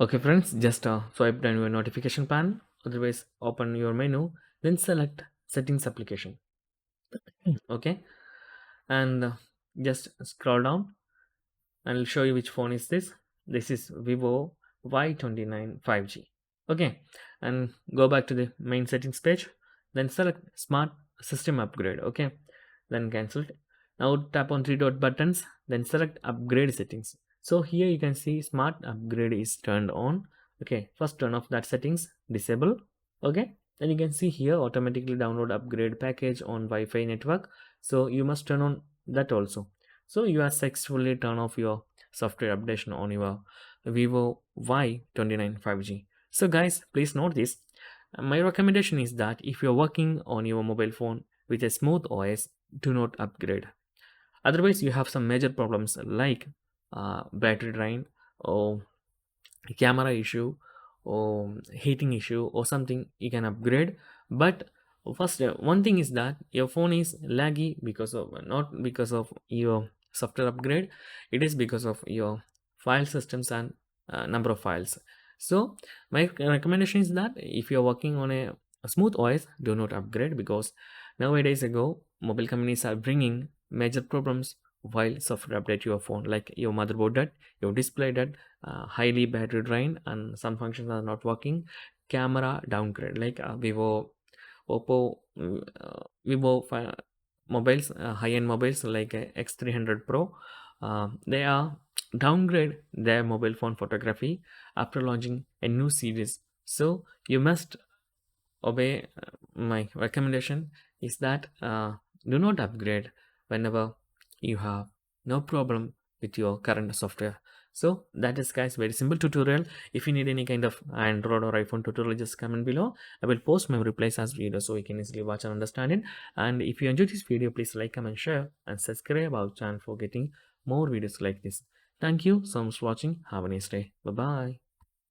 Okay friends, just swipe down your notification panel, otherwise open your menu, then select settings application. Okay, and just scroll down and I'll show you which phone is this. This is vivo Y29 5G. Okay, and go back to the main settings page, then select smart system upgrade. Okay, then cancel it. Now tap on three dot buttons, then select upgrade settings. So here you can see smart upgrade is turned on. Okay, first turn off that settings, disable. Okay, then you can see here automatically download upgrade package on Wi-Fi network. So you must turn on that also. So you have successfully turned off your software updation on your vivo Y29 5G. So guys, please note this. My recommendation is that if you're working on your mobile phone with a smooth OS, do not upgrade. Otherwise, you have some major problems like battery drain or camera issue or heating issue or something. You can upgrade, but first one thing is that your phone is laggy because of not because of your software upgrade, it is because of your file systems and number of files. So my recommendation is that if you're working on a smooth OS, do not upgrade, because nowadays ago mobile companies are bringing major problems while software update your phone, like your motherboard dead, your display dead, highly battery drain, and some functions are not working, camera downgrade like vivo, oppo, mobiles, high-end mobiles like x300 pro, they are downgrade their mobile phone photography after launching a new series. So you must obey. My recommendation is that do not upgrade whenever you have no problem with your current software. So that is guys very simple tutorial. If you need any kind of Android or iPhone tutorial, just comment below. I will post my replies as video so you can easily watch and understand it. And if you enjoyed this video, please like, comment, share, and subscribe our channel for getting more videos like this. Thank you so much for watching. Have a nice day. Bye bye.